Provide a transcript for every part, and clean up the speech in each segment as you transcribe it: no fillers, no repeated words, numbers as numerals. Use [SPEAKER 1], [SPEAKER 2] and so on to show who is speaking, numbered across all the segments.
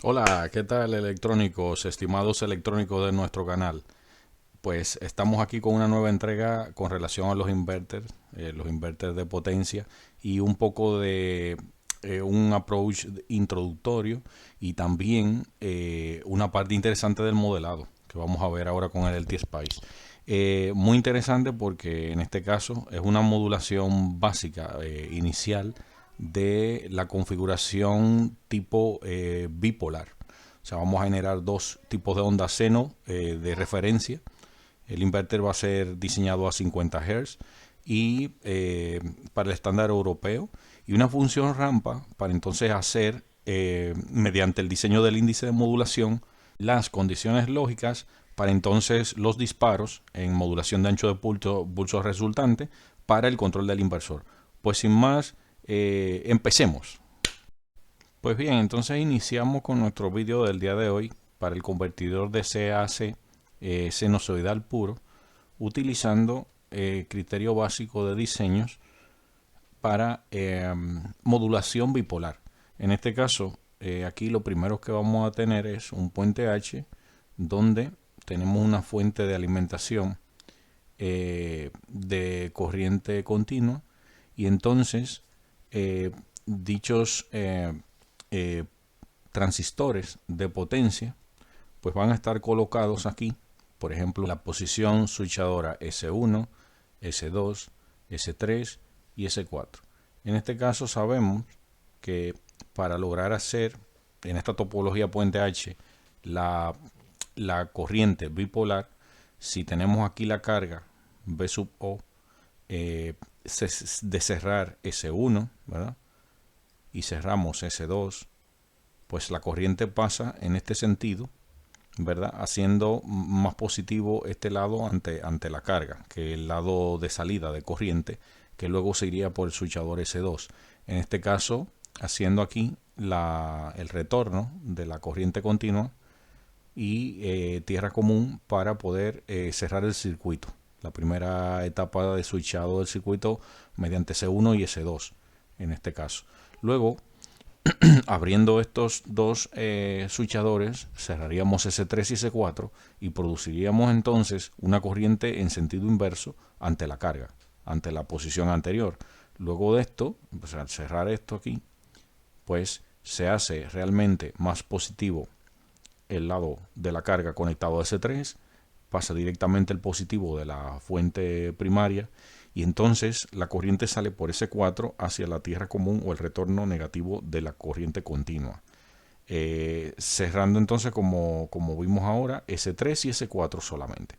[SPEAKER 1] Hola, ¿qué tal electrónicos, estimados electrónicos de nuestro canal? Pues estamos aquí con una nueva entrega con relación a los inverters de potencia y un poco de un approach introductorio y también una parte interesante del modelado que vamos a ver ahora con el LT-Spice. Muy interesante porque en este caso es una modulación básica inicial de la configuración tipo bipolar. O sea, vamos a generar dos tipos de onda seno de referencia. El inverter va a ser diseñado a 50 Hz y para el estándar europeo, y una función rampa para entonces hacer, mediante el diseño del índice de modulación, las condiciones lógicas para entonces los disparos en modulación de ancho de pulso resultante para el control del inversor. Pues sin más, empecemos. Pues bien, entonces iniciamos con nuestro vídeo del día de hoy para el convertidor de CAC sinusoidal puro, utilizando criterio básico de diseños para modulación bipolar. En este caso, aquí lo primero que vamos a tener es un puente H donde tenemos una fuente de alimentación de corriente continua, y entonces dichos eh, transistores de potencia pues van a estar colocados aquí, por ejemplo, la posición switchadora S1, S2, S3 y S4. En este caso sabemos que para lograr hacer en esta topología puente H la corriente bipolar, si tenemos aquí la carga B sub O de cerrar S1, ¿verdad? Y cerramos S2, pues la corriente pasa en este sentido, ¿verdad? Haciendo más positivo este lado ante la carga que el lado de salida de corriente, que luego se iría por el switchador S2. En este caso, haciendo aquí el retorno de la corriente continua y tierra común para poder cerrar el circuito. La primera etapa de switchado del circuito mediante C1 y S2 en este caso. Luego, abriendo estos dos switchadores, cerraríamos S3 y S4 y produciríamos entonces una corriente en sentido inverso ante la carga, ante la posición anterior. Luego de esto, pues al cerrar esto aquí, pues se hace realmente más positivo el lado de la carga conectado a S3, pasa directamente el positivo de la fuente primaria y entonces la corriente sale por S4 hacia la tierra común o el retorno negativo de la corriente continua. Cerrando entonces como vimos ahora S3 y S4 solamente.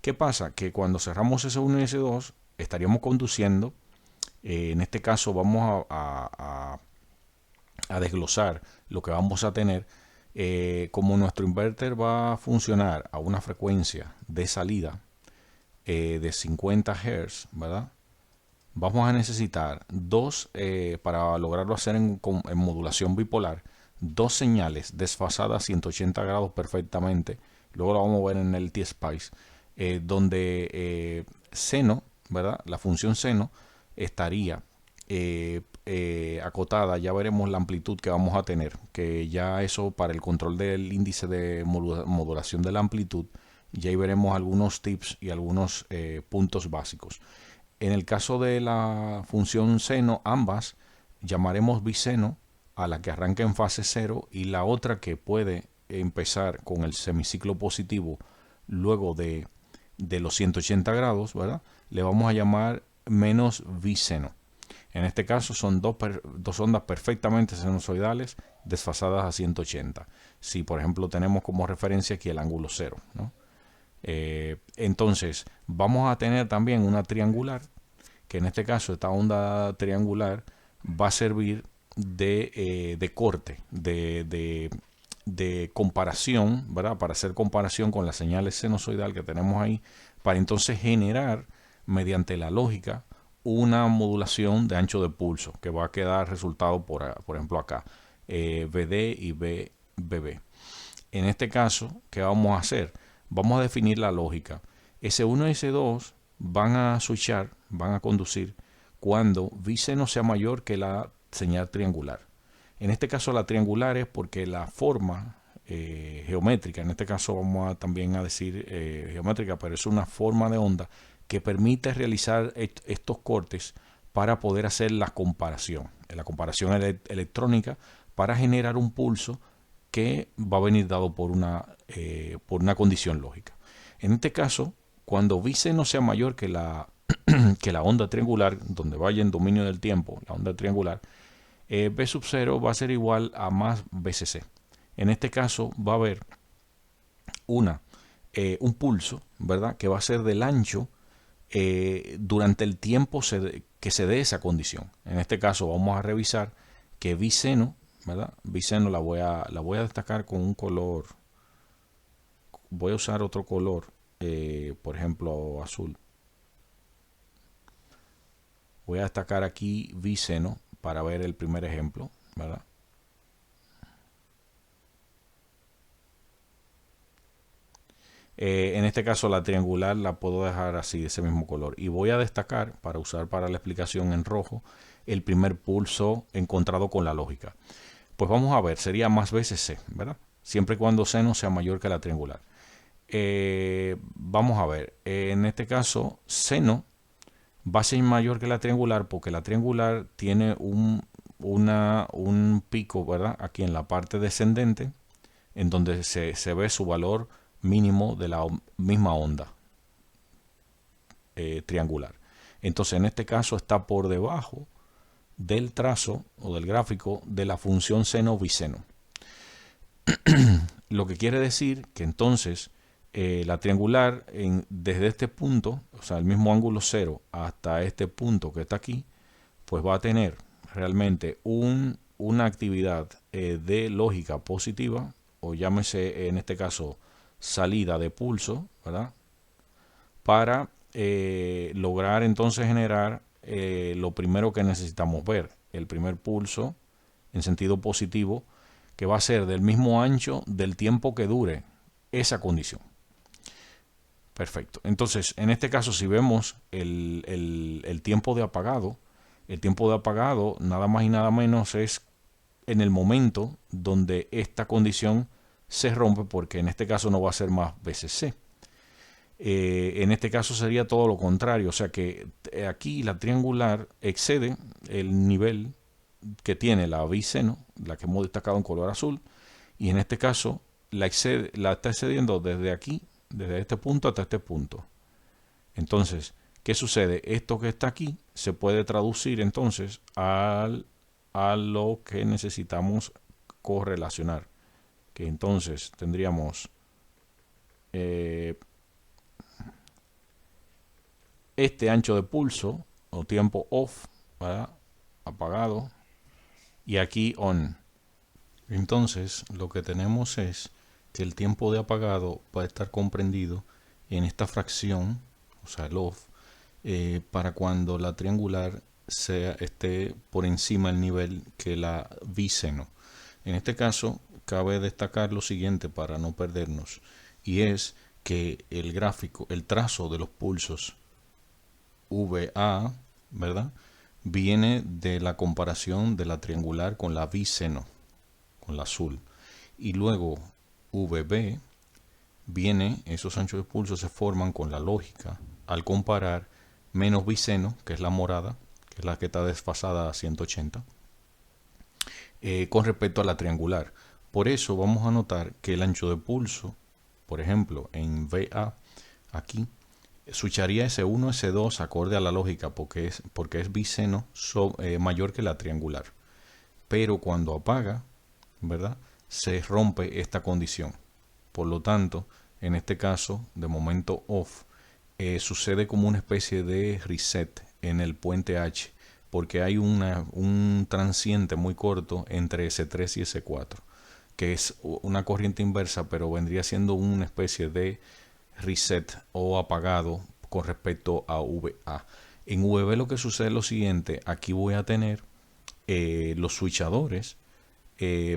[SPEAKER 1] ¿Qué pasa? Que cuando cerramos S1 y S2 estaríamos conduciendo, en este caso vamos a desglosar lo que vamos a tener. Como nuestro inverter va a funcionar a una frecuencia de salida de 50 Hz, ¿verdad? Vamos a necesitar para lograrlo hacer en modulación bipolar, dos señales desfasadas 180 grados perfectamente. Luego lo vamos a ver en el T-Spice, donde seno, ¿verdad? La función seno estaría acotada. Ya veremos la amplitud que vamos a tener, que ya eso para el control del índice de modulación de la amplitud, ya ahí veremos algunos tips y algunos puntos básicos. En el caso de la función seno, ambas llamaremos biseno a la que arranca en fase cero, y la otra que puede empezar con el semiciclo positivo luego de los 180 grados, ¿verdad? Le vamos a llamar menos biseno. En este caso son dos ondas perfectamente sinusoidales desfasadas a 180. Si por ejemplo tenemos como referencia aquí el ángulo cero, ¿no? Entonces vamos a tener también una triangular, que en este caso esta onda triangular va a servir de corte, de comparación, ¿verdad? Para hacer comparación con las señales sinusoidal que tenemos ahí, para entonces generar mediante la lógica una modulación de ancho de pulso que va a quedar resultado por ejemplo acá, BD y BB. En este caso, ¿qué vamos a hacer? Vamos a definir la lógica. S1 y S2 van a switchar, van a conducir cuando V no sea mayor que la señal triangular. En este caso la triangular es porque la forma geométrica, en este caso vamos a también a decir geométrica, pero es una forma de onda que permite realizar estos cortes para poder hacer la comparación electrónica para generar un pulso que va a venir dado por una condición lógica. En este caso, cuando V seno sea mayor que que la onda triangular, donde vaya en dominio del tiempo, la onda triangular, B sub 0 va a ser igual a más BCC. En este caso va a haber un pulso, ¿verdad?, que va a ser del ancho durante el tiempo que se dé esa condición. En este caso vamos a revisar que V seno, ¿verdad? V seno la voy a destacar con un color. Voy a usar otro color, por ejemplo azul. Voy a destacar aquí V seno para ver el primer ejemplo, ¿verdad? En este caso la triangular la puedo dejar así, de ese mismo color. Y voy a destacar, para usar para la explicación en rojo, el primer pulso encontrado con la lógica. Pues vamos a ver, sería más veces C, ¿verdad? Siempre y cuando seno sea mayor que la triangular. Vamos a ver, en este caso seno va a ser mayor que la triangular porque la triangular tiene un pico, ¿verdad?, aquí en la parte descendente, en donde se ve su valor mínimo de la misma onda triangular. Entonces en este caso está por debajo del trazo o del gráfico de la función seno biseno. Lo que quiere decir que entonces la triangular desde este punto, o sea, el mismo ángulo cero hasta este punto que está aquí, pues va a tener realmente una actividad de lógica positiva, o llámese en este caso salida de pulso, ¿verdad?, para lograr entonces generar lo primero que necesitamos ver, el primer pulso en sentido positivo, que va a ser del mismo ancho del tiempo que dure esa condición. Perfecto. Entonces, en este caso, si vemos el tiempo de apagado, el tiempo de apagado nada más y nada menos es en el momento donde esta condición se rompe, porque en este caso no va a ser más veces C. En este caso sería todo lo contrario, o sea que aquí la triangular excede el nivel que tiene la biseno, la que hemos destacado en color azul, y en este caso la está excediendo desde aquí, desde este punto hasta este punto. Entonces, ¿qué sucede? Esto que está aquí se puede traducir entonces a lo que necesitamos correlacionar, que entonces tendríamos este ancho de pulso o tiempo off, ¿verdad?, apagado, y aquí on. Entonces lo que tenemos es que el tiempo de apagado va a estar comprendido en esta fracción, o sea el off, para cuando la triangular esté por encima del nivel que la biseno. En este caso cabe destacar lo siguiente para no perdernos, y es que el gráfico, el trazo de los pulsos VA, ¿verdad?, viene de la comparación de la triangular con la biseno, con la azul, y luego VB viene, esos anchos de pulso se forman con la lógica al comparar menos biseno, que es la morada, que es la que está desfasada a 180, con respecto a la triangular. Por eso vamos a notar que el ancho de pulso, por ejemplo, en VA, aquí, switcharía S1, S2 acorde a la lógica porque es biseno mayor que la triangular. Pero cuando apaga, ¿verdad?, se rompe esta condición. Por lo tanto, en este caso, de momento off, sucede como una especie de reset en el puente H, porque hay un transiente muy corto entre S3 y S4, que es una corriente inversa, pero vendría siendo una especie de reset o apagado con respecto a VA. En VB lo que sucede es lo siguiente: aquí voy a tener los switchadores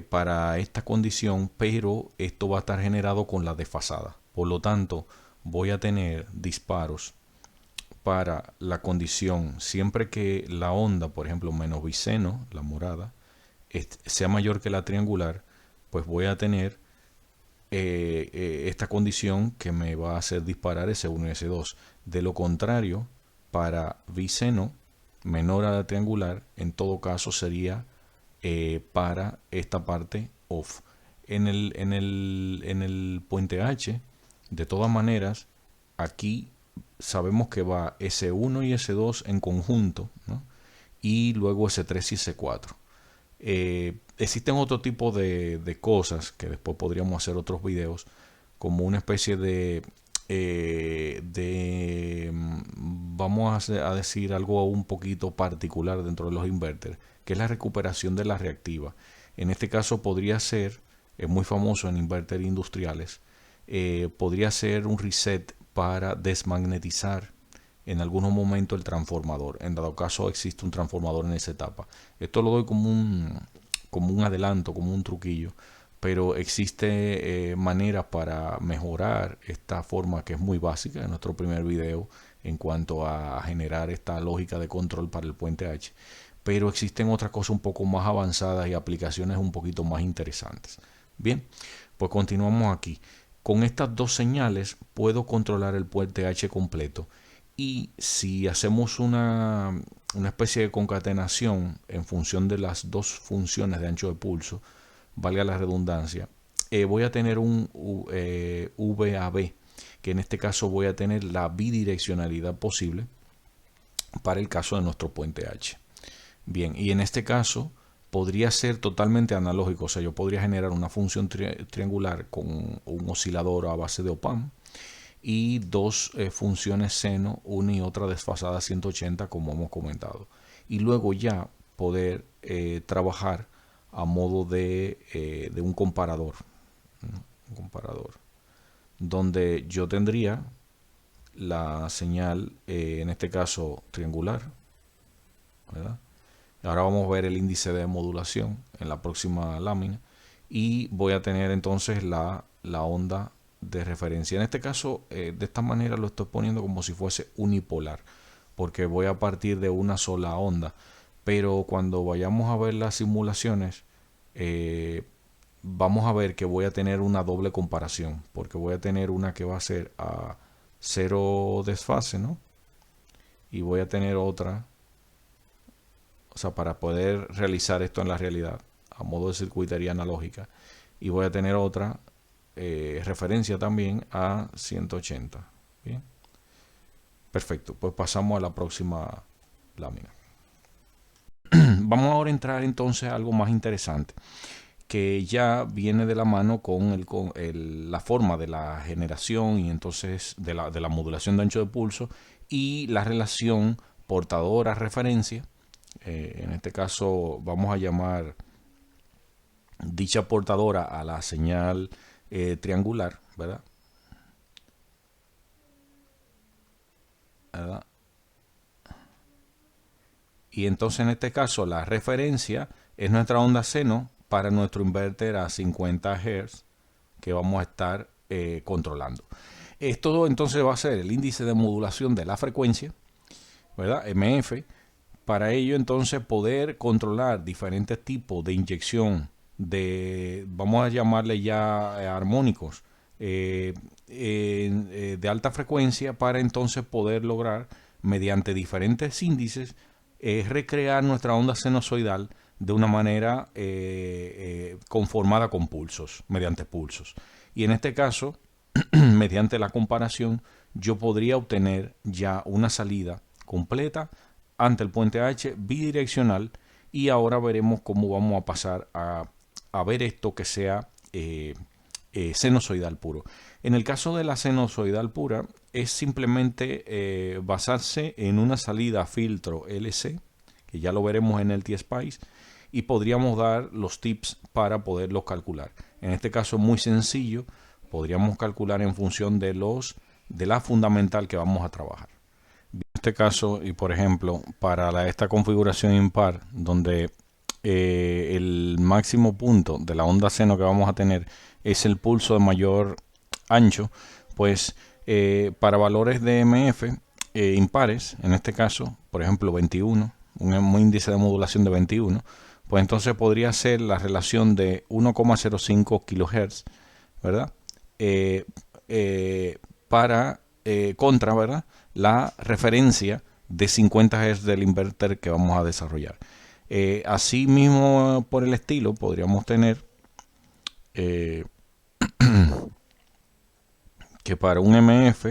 [SPEAKER 1] para esta condición, pero esto va a estar generado con la desfasada. Por lo tanto, voy a tener disparos para la condición siempre que la onda, por ejemplo, menos biseno, la morada, sea mayor que la triangular, pues voy a tener esta condición que me va a hacer disparar S1 y S2. De lo contrario, para biseno menor a la triangular, en todo caso sería para esta parte off. En el puente H, de todas maneras, aquí sabemos que va S1 y S2 en conjunto, ¿no? Y luego S3 y S4. Existen otro tipo de cosas que después podríamos hacer otros videos, como una especie vamos a decir algo un poquito particular dentro de los inverters, que es la recuperación de la reactiva. En este caso podría ser, es muy famoso en inverters industriales, podría ser un reset para desmagnetizar en algunos momentos el transformador. En dado caso existe un transformador en esa etapa. Esto lo doy como un adelanto, como un truquillo, pero existe maneras para mejorar esta forma que es muy básica en nuestro primer video en cuanto a generar esta lógica de control para el puente H. Pero existen otras cosas un poco más avanzadas y aplicaciones un poquito más interesantes. Bien, pues continuamos aquí. Con estas dos señales puedo controlar el puente H completo. Y si hacemos una especie de concatenación en función de las dos funciones de ancho de pulso, valga la redundancia, voy a tener un VAB, que en este caso voy a tener la bidireccionalidad posible para el caso de nuestro puente H. Bien, y en este caso podría ser totalmente analógico, o sea, yo podría generar una función triangular con un oscilador a base de OPAMP y dos funciones seno, una y otra desfasada a 180, como hemos comentado, y luego ya poder trabajar a modo de un comparador, ¿no? Un comparador donde yo tendría la señal en este caso triangular, ¿verdad? Ahora vamos a ver el índice de modulación en la próxima lámina y voy a tener entonces la onda de referencia. En este caso, de esta manera lo estoy poniendo como si fuese unipolar, porque voy a partir de una sola onda. Pero cuando vayamos a ver las simulaciones, vamos a ver que voy a tener una doble comparación, porque voy a tener una que va a ser a cero desfase, ¿no? Y voy a tener otra, o sea, para poder realizar esto en la realidad, a modo de circuitería analógica, y voy a tener otra referencia también a 180. Bien, perfecto, pues pasamos a la próxima lámina. Vamos ahora a entrar entonces a algo más interesante, que ya viene de la mano con la forma de la generación y entonces de la modulación de ancho de pulso y la relación portadora-referencia. En este caso vamos a llamar dicha portadora a la señal triangular, ¿verdad? Y entonces en este caso la referencia es nuestra onda seno para nuestro inverter a 50 Hz que vamos a estar controlando. Esto entonces va a ser el índice de modulación de la frecuencia, ¿verdad? MF. Para ello entonces poder controlar diferentes tipos de inyección vamos a llamarle ya armónicos de alta frecuencia, para entonces poder lograr mediante diferentes índices recrear nuestra onda sinusoidal de una manera conformada con pulsos, mediante pulsos. Y en este caso, mediante la comparación, yo podría obtener ya una salida completa ante el puente H bidireccional, y ahora veremos cómo vamos a pasar a ver esto que sea sinusoidal puro. En el caso de la sinusoidal pura es simplemente basarse en una salida filtro LC, que ya lo veremos en el T-Spice, y podríamos dar los tips para poderlos calcular. En este caso muy sencillo, podríamos calcular en función de la fundamental que vamos a trabajar. En este caso, y por ejemplo, para esta configuración impar, donde el máximo punto de la onda seno que vamos a tener es el pulso de mayor ancho, pues para valores de MF impares, en este caso, por ejemplo, 21, un índice de modulación de 21, pues entonces podría ser la relación de 1,05 kHz, ¿verdad? Para contra, ¿verdad?, la referencia de 50 Hz del inverter que vamos a desarrollar. Así mismo, por el estilo, podríamos tener que para un MF,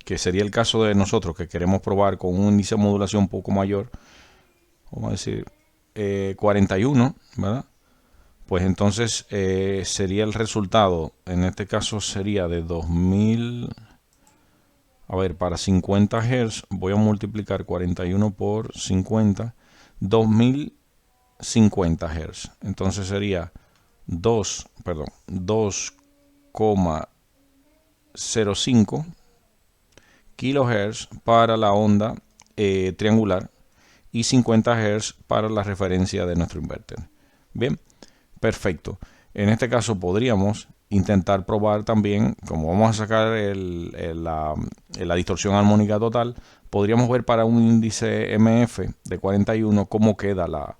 [SPEAKER 1] que sería el caso de nosotros que queremos probar con un índice de modulación un poco mayor, vamos a decir 41, ¿verdad? Pues entonces sería el resultado, en este caso sería de 2000, a ver, para 50 Hz voy a multiplicar 41 por 50, 2050 Hz. Entonces sería 2,05 kilohertz para la onda triangular y 50 Hz para la referencia de nuestro inverter. Bien, perfecto. En este caso podríamos intentar probar también, como vamos a sacar la distorsión armónica total, podríamos ver para un índice MF de 41 cómo queda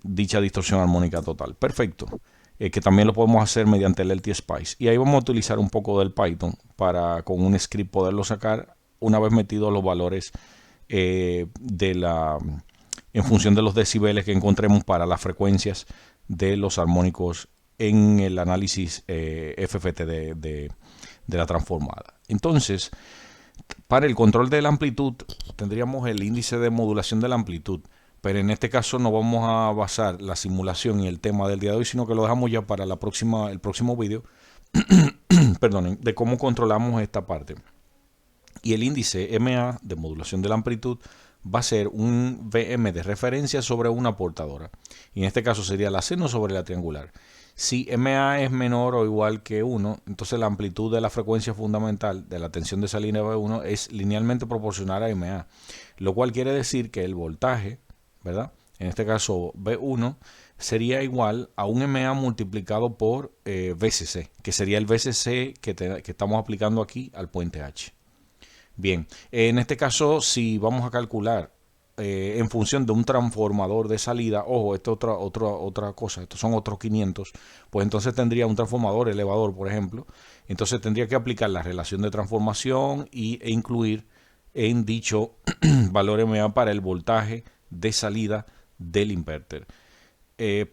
[SPEAKER 1] dicha distorsión armónica total. Perfecto. Que también lo podemos hacer mediante el LTSpice. Y ahí vamos a utilizar un poco del Python para con un script poderlo sacar una vez metidos los valores en función de los decibeles que encontremos para las frecuencias de los armónicos en el análisis FFT de la transformada. Entonces, para el control de la amplitud tendríamos el índice de modulación de la amplitud, pero en este caso no vamos a basar la simulación y el tema del día de hoy, sino que lo dejamos ya para el próximo vídeo perdonen, de cómo controlamos esta parte. Y el índice MA de modulación de la amplitud va a ser un VM de referencia sobre una portadora. Y en este caso sería la seno sobre la triangular. Si MA es menor o igual que 1, entonces la amplitud de la frecuencia fundamental de la tensión de esa línea B1 es linealmente proporcional a MA. Lo cual quiere decir que el voltaje, ¿verdad?, en este caso B1, sería igual a un MA multiplicado por VCC, que sería el VCC que estamos aplicando aquí al puente H. Bien, en este caso, si vamos a calcular en función de un transformador de salida, ojo, esto es otra cosa, estos son otros 500, pues entonces tendría un transformador elevador, por ejemplo, entonces tendría que aplicar la relación de transformación e incluir en dicho valor MA para el voltaje de salida del inverter.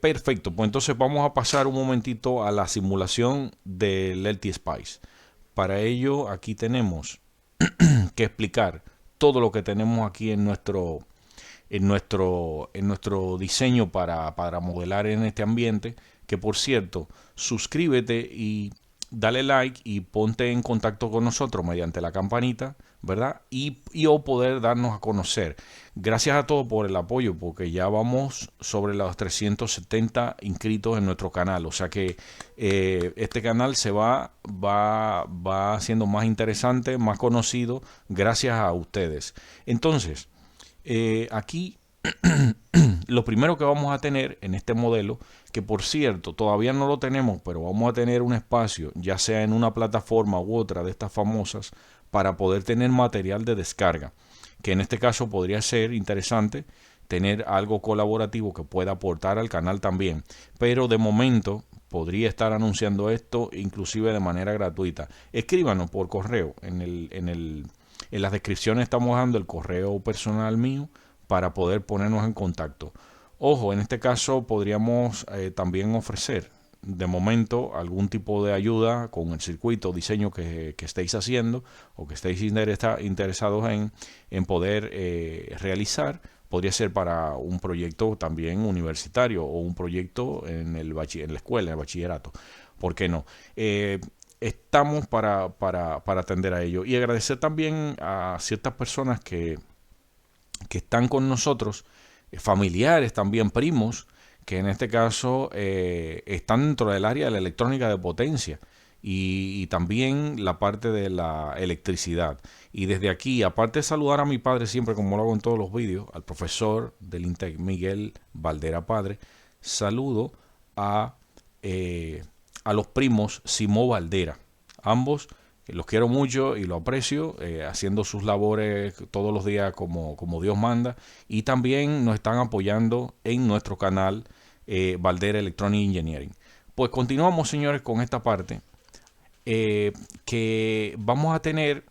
[SPEAKER 1] Perfecto, pues entonces vamos a pasar un momentito a la simulación del LTSpice. Para ello, aquí tenemos que explicar todo lo que tenemos aquí en nuestro diseño para modelar en este ambiente, que por cierto, suscríbete y dale like y ponte en contacto con nosotros mediante la campanita, ¿verdad? Y o poder darnos a conocer. Gracias a todos por el apoyo, porque ya vamos sobre los 370 inscritos en nuestro canal. O sea que este canal se va siendo más interesante, más conocido, gracias a ustedes. Entonces, aquí lo primero que vamos a tener en este modelo, que por cierto todavía no lo tenemos, pero vamos a tener un espacio, ya sea en una plataforma u otra de estas famosas, para poder tener material de descarga, que en este caso podría ser interesante tener algo colaborativo que pueda aportar al canal también, pero de momento podría estar anunciando esto inclusive de manera gratuita. Escríbanos por correo, en las descripciones estamos dando el correo personal mío para poder ponernos en contacto. Ojo, en este caso podríamos también ofrecer de momento algún tipo de ayuda con el circuito o diseño que estéis haciendo o que estéis interesados en poder realizar. Podría ser para un proyecto también universitario o un proyecto en la escuela, en el bachillerato. ¿Por qué no? Estamos para atender a ello. Y agradecer también a ciertas personas que están con nosotros, familiares también, primos, que en este caso están dentro del área de la electrónica de potencia y también la parte de la electricidad. Y desde aquí, aparte de saludar a mi padre siempre, como lo hago en todos los vídeos, al profesor del INTEC, Miguel Valdera Padre, saludo a los primos Simó Valdera. Ambos Los quiero mucho y lo aprecio, haciendo sus labores todos los días como Dios manda. Y también nos están apoyando en nuestro canal Valdera Electronic Engineering. Pues continuamos, señores, con esta parte que vamos a tener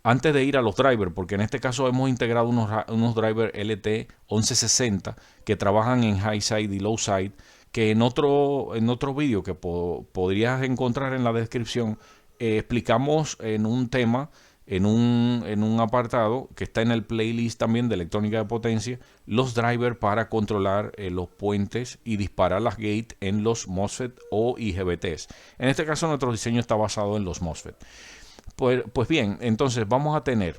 [SPEAKER 1] antes de ir a los drivers, porque en este caso hemos integrado unos drivers LT1160 que trabajan en high side y low side, que en otro vídeo que podrías encontrar en la descripción, explicamos en un tema, en un apartado que está en el playlist también de electrónica de potencia, los drivers para controlar los puentes y disparar las gates en los MOSFET o IGBTs. En este caso nuestro diseño está basado en los MOSFET. Pues bien, entonces vamos a tener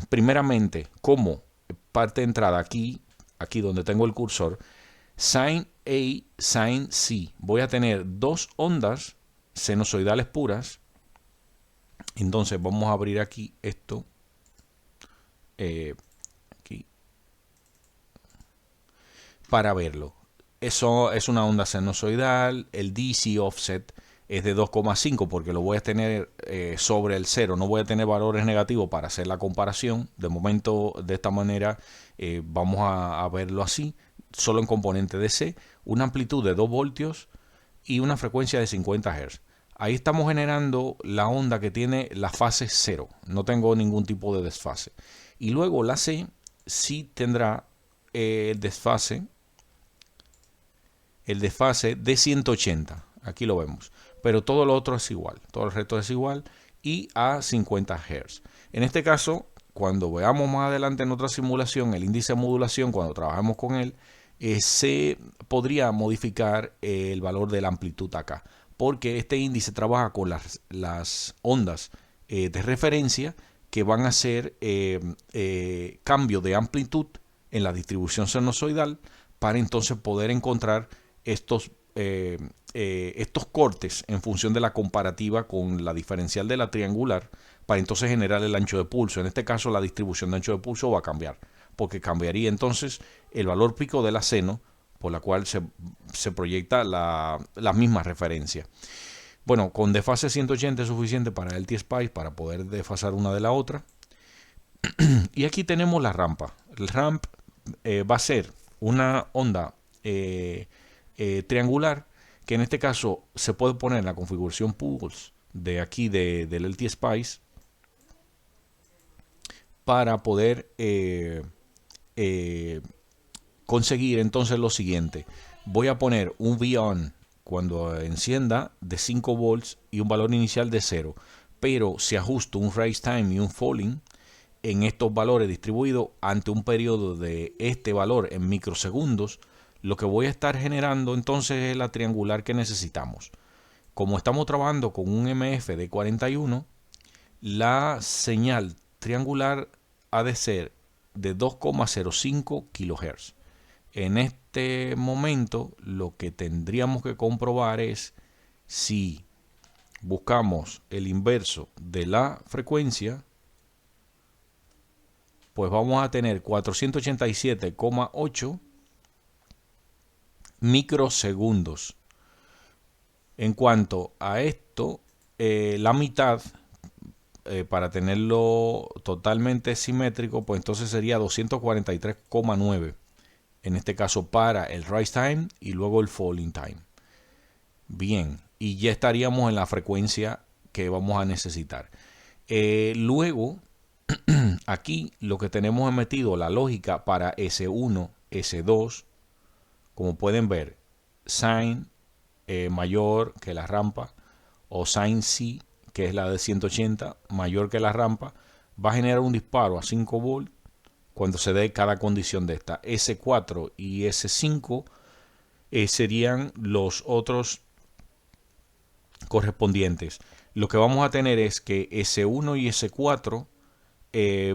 [SPEAKER 1] primeramente como parte de entrada aquí donde tengo el cursor, Sin A, Sin C. Voy a tener dos ondas sinusoidales puras. Entonces vamos a abrir aquí esto. Aquí. Para verlo. Eso es una onda sinusoidal. El DC offset es de 2,5 porque lo voy a tener sobre el 0. No voy a tener valores negativos para hacer la comparación. De momento, de esta manera, vamos a verlo así. Solo en componente DC. Una amplitud de 2 voltios y una frecuencia de 50 Hz. Ahí estamos generando la onda que tiene la fase 0. No tengo ningún tipo de desfase. Y luego la C sí tendrá el desfase de 180. Aquí lo vemos. Pero todo lo otro es igual. Todo el resto es igual y a 50 Hz. En este caso, cuando veamos más adelante en otra simulación, el índice de modulación, cuando trabajemos con él, se podría modificar el valor de la amplitud acá. Porque este índice trabaja con las ondas de referencia que van a hacer cambio de amplitud en la distribución sinusoidal para entonces poder encontrar estos cortes en función de la comparativa con la diferencial de la triangular para entonces generar el ancho de pulso. En este caso la distribución de ancho de pulso va a cambiar porque cambiaría entonces el valor pico de la seno por la cual se proyecta la misma referencia. Bueno, con desfase 180 es suficiente para el T-Spice para poder desfasar una de la otra. Y aquí tenemos la rampa. El ramp va a ser una onda triangular que en este caso se puede poner en la configuración pulse de aquí del LT Spice para poder conseguir entonces lo siguiente. Voy a poner un V-on cuando encienda de 5 volts y un valor inicial de 0, pero si ajusto un rise time y un falling en estos valores distribuidos ante un periodo de este valor en microsegundos, lo que voy a estar generando entonces es la triangular que necesitamos. Como estamos trabajando con un MF de 41, la señal triangular ha de ser de 2,05 kHz. En este momento lo que tendríamos que comprobar es si buscamos el inverso de la frecuencia, pues vamos a tener 487,8 microsegundos. En cuanto a esto, la mitad, para tenerlo totalmente simétrico, pues entonces sería 243,9. En este caso para el rise time y luego el falling time. Bien, y ya estaríamos en la frecuencia que vamos a necesitar. Luego, aquí lo que tenemos es metido la lógica para S1, S2. Como pueden ver, sin mayor que la rampa, o sin C, que es la de 180, mayor que la rampa, va a generar un disparo a 5 volts cuando se dé cada condición de esta. S4 y S5 serían los otros correspondientes. Lo que vamos a tener es que S1 y S4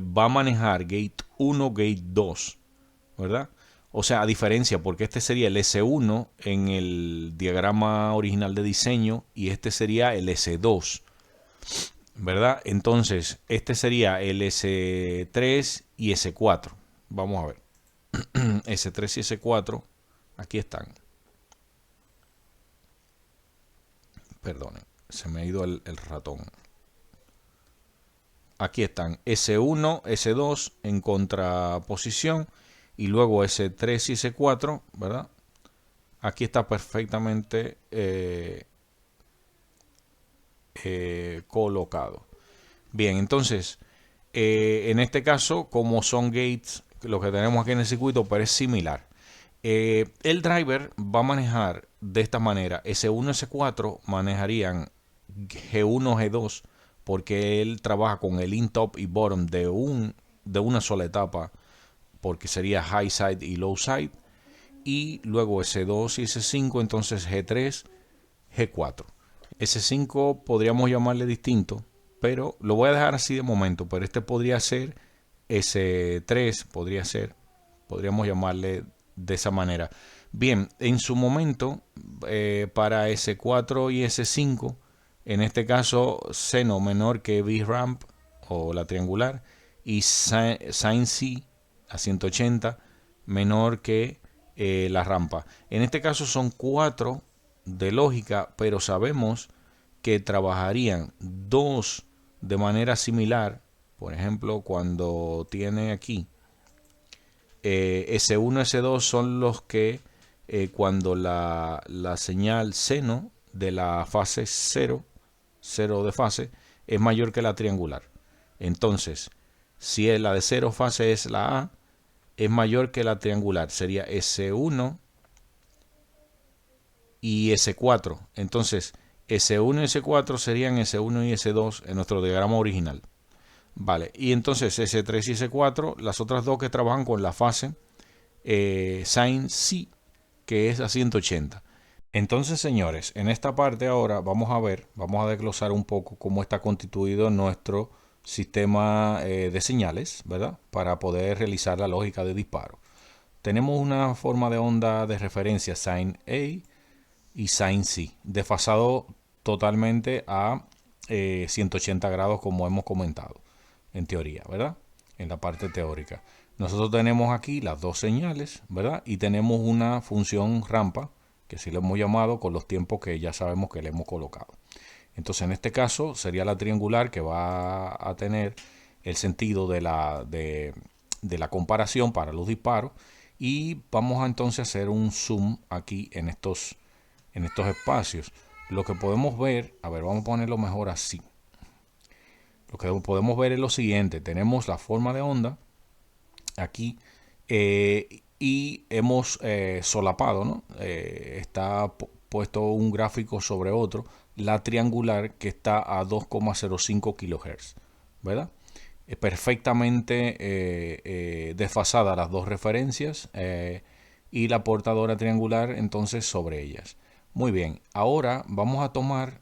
[SPEAKER 1] va a manejar gate 1, gate 2, ¿verdad? O sea, a diferencia, porque este sería el S1 en el diagrama original de diseño y este sería el S2, ¿verdad? Entonces, este sería el S3 y S4. Vamos a ver. S3 y S4, aquí están. Perdonen. se me ha ido el ratón. Aquí están S1, S2 en contraposición y luego S3 y S4, ¿verdad? Aquí está perfectamente colocado. Bien, entonces, en este caso, como son gates, lo que tenemos aquí en el circuito, pero es similar. El driver va a manejar de esta manera. S1, S4 manejarían G1, G2, porque él trabaja con el in top y bottom de una sola etapa, porque sería high side y low side. Y luego S2 y S5, entonces G3, G4. S5 podríamos llamarle distinto, pero lo voy a dejar así de momento. Pero este podría ser S3, podríamos llamarle de esa manera. Bien, en su momento, para S4 y S5, en este caso, seno menor que V-ramp o la triangular y sin C a 180 menor que la rampa. En este caso son 4 de lógica, pero sabemos que trabajarían 2 de manera similar. Por ejemplo, cuando tiene aquí S1, S2 son los que cuando la señal seno de la fase 0 de fase es mayor que la triangular. Entonces, si la de 0 fase es la A, es mayor que la triangular. Sería S1 y S4. Entonces, S1 y S4 serían S1 y S2 en nuestro diagrama original. Vale, y entonces S3 y S4, las otras dos que trabajan con la fase sin C, que es a 180. Entonces, señores, en esta parte ahora vamos a desglosar un poco cómo está constituido nuestro sistema de señales, ¿verdad? Para poder realizar la lógica de disparo. Tenemos una forma de onda de referencia sin A y sin C, desfasado totalmente a 180 grados como hemos comentado, en teoría, ¿verdad? En la parte teórica. Nosotros tenemos aquí las dos señales, ¿verdad? Y tenemos una función rampa, que sí le hemos llamado con los tiempos que ya sabemos que le hemos colocado. Entonces, en este caso, sería la triangular que va a tener el sentido de la comparación para los disparos. Y vamos a entonces hacer un zoom aquí en estos espacios. Lo que podemos ver, a ver, vamos a ponerlo mejor así. Lo que podemos ver es lo siguiente. Tenemos la forma de onda aquí y hemos solapado, ¿no? Está puesto un gráfico sobre otro, la triangular que está a 2,05 kHz, ¿verdad? Perfectamente desfasada las dos referencias y la portadora triangular entonces sobre ellas. Muy bien, ahora vamos a tomar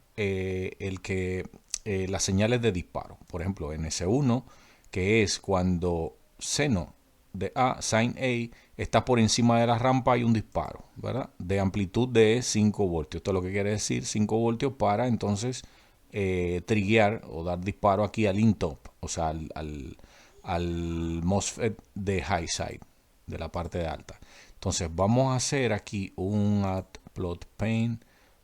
[SPEAKER 1] las señales de disparo. Por ejemplo, en S1, que es cuando seno de A, sin A, está por encima de la rampa, hay un disparo, ¿verdad? De amplitud de 5 voltios. Esto es lo que quiere decir 5 voltios para entonces triguear o dar disparo aquí al in-top, o sea, al MOSFET de high side, de la parte de alta. Entonces vamos a hacer aquí un add plot pane.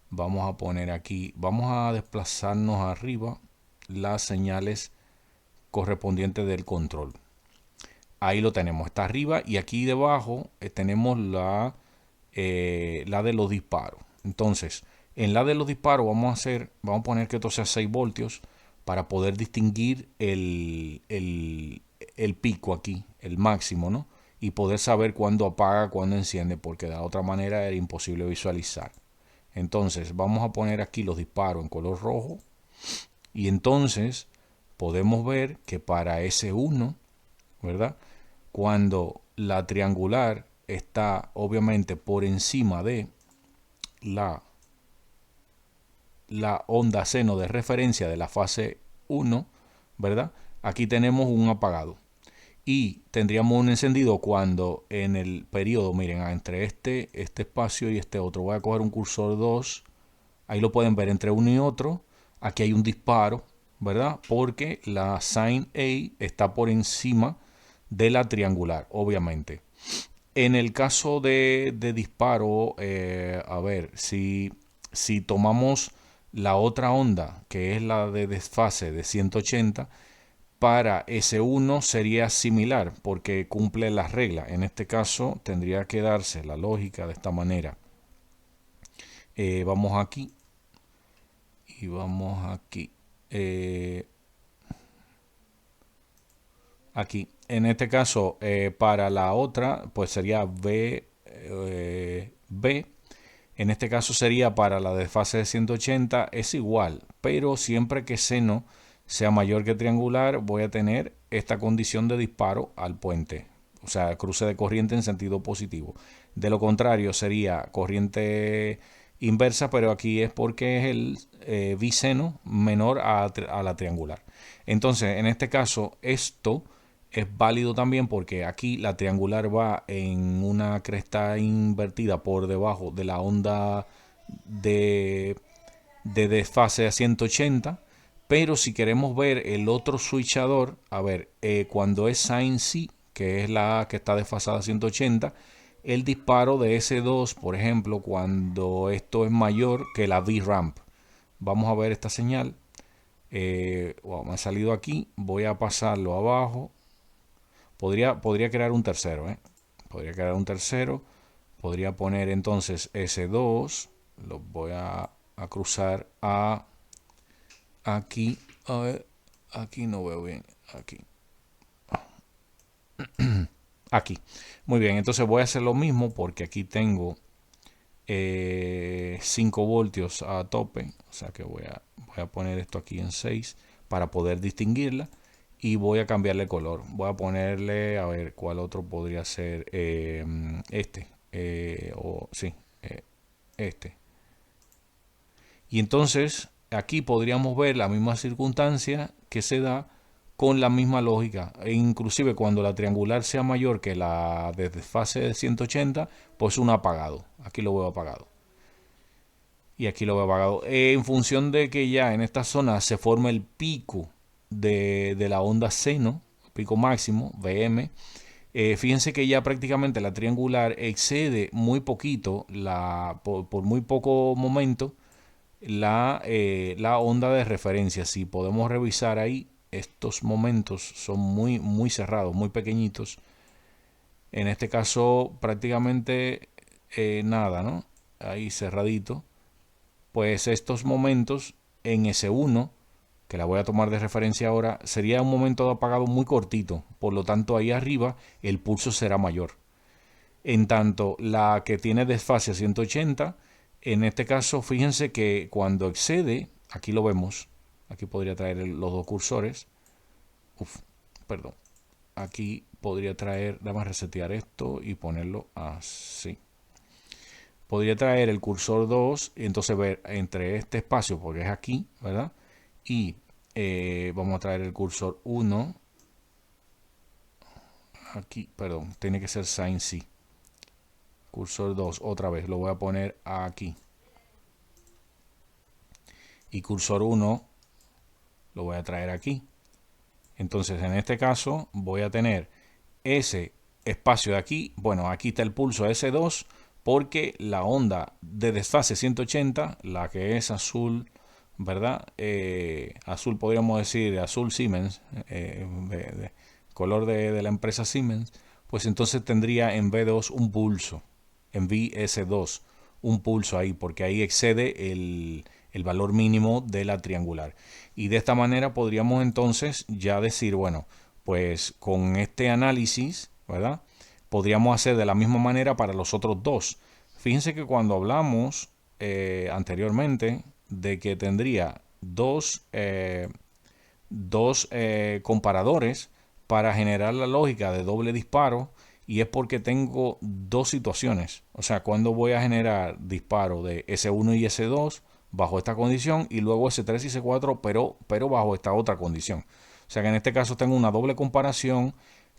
[SPEAKER 1] Vamos a poner aquí, vamos a desplazarnos arriba las señales correspondientes del control. Ahí lo tenemos, está arriba y aquí debajo tenemos la de los disparos. Entonces, en la de los disparos vamos a poner que esto sea 6 voltios para poder distinguir el pico aquí, el máximo, ¿no? Y poder saber cuándo apaga, cuándo enciende, porque de la otra manera era imposible visualizar. Entonces, vamos a poner aquí los disparos en color rojo y entonces podemos ver que para S1, ¿verdad? Cuando la triangular está obviamente por encima de la onda seno de referencia de la fase 1, ¿verdad? Aquí tenemos un apagado. Y tendríamos un encendido cuando en el periodo, miren, entre este espacio y este otro, voy a coger un cursor 2, ahí lo pueden ver entre uno y otro, aquí hay un disparo, ¿verdad? Porque la sin A está por encima de la triangular, obviamente. En el caso de disparo, a ver, si tomamos La otra onda, que es la de desfase de 180, para S1 sería similar porque cumple las reglas. En este caso tendría que darse la lógica de esta manera. Vamos aquí y vamos aquí. Aquí. En este caso, para la otra, pues sería B. En este caso sería para la desfase de 180, es igual, pero siempre que seno sea mayor que triangular, voy a tener esta condición de disparo al puente. O sea, cruce de corriente en sentido positivo. De lo contrario, sería corriente inversa, pero aquí es porque es el biseno menor a la triangular. Entonces, en este caso, esto es válido también porque aquí la triangular va en una cresta invertida por debajo de la onda de desfase a 180. Pero si queremos ver el otro switchador, a ver, cuando es sin C, que es la que está desfasada a 180, el disparo de S2, por ejemplo, cuando esto es mayor que la V-ramp. Vamos a ver esta señal. Wow, me ha salido aquí. Voy a pasarlo abajo. Podría crear un tercero, Podría crear un tercero. Podría poner entonces S2. Lo voy a cruzar a aquí. A ver, aquí no veo bien. Aquí. Aquí. Muy bien, entonces voy a hacer lo mismo porque aquí tengo 5 voltios a tope. O sea que voy a poner esto aquí en 6 para poder distinguirla. Y voy a cambiarle color. Voy a ponerle, a ver, cuál otro podría ser este. Sí, este. Y entonces aquí podríamos ver la misma circunstancia que se da con la misma lógica. E inclusive cuando la triangular sea mayor que la de desfase de 180, pues un apagado. Aquí lo veo apagado. Y aquí lo veo apagado. En función de que ya en esta zona se forma el pico de la onda seno, pico máximo, VM. Fíjense que ya prácticamente la triangular excede muy poquito, por muy poco momento, la onda de referencia. Si podemos revisar ahí, estos momentos son muy cerrados, muy pequeñitos. En este caso prácticamente nada, ¿no? Ahí cerradito. Pues estos momentos en S1, que la voy a tomar de referencia ahora, sería un momento de apagado muy cortito. Por lo tanto, ahí arriba el pulso será mayor. En tanto, la que tiene desfase a 180, en este caso, fíjense que cuando excede, aquí lo vemos, aquí podría traer los dos cursores. Perdón. Aquí podría traer, déjame resetear esto y ponerlo así. Podría traer el cursor 2 y entonces ver entre este espacio, porque es aquí, ¿verdad? Y vamos a traer el cursor 1. Aquí, perdón, tiene que ser sin C. Cursor 2, otra vez, lo voy a poner aquí. Y cursor 1 lo voy a traer aquí. Entonces, en este caso, voy a tener ese espacio de aquí. Bueno, aquí está el pulso S2 porque la onda de desfase 180, la que es azul, ¿verdad? Azul, podríamos decir, azul Siemens, color de la empresa Siemens, pues entonces tendría en B2 un pulso, en VS2, un pulso ahí, porque ahí excede el valor mínimo de la triangular. Y de esta manera podríamos entonces ya decir, bueno, pues con este análisis, ¿verdad? Podríamos hacer de la misma manera para los otros dos. Fíjense que cuando hablamos anteriormente de que tendría dos comparadores para generar la lógica de doble disparo, y es porque tengo dos situaciones. O sea, cuando voy a generar disparo de S1 y S2 bajo esta condición y luego S3 y S4 pero bajo esta otra condición. O sea que en este caso tengo una doble comparación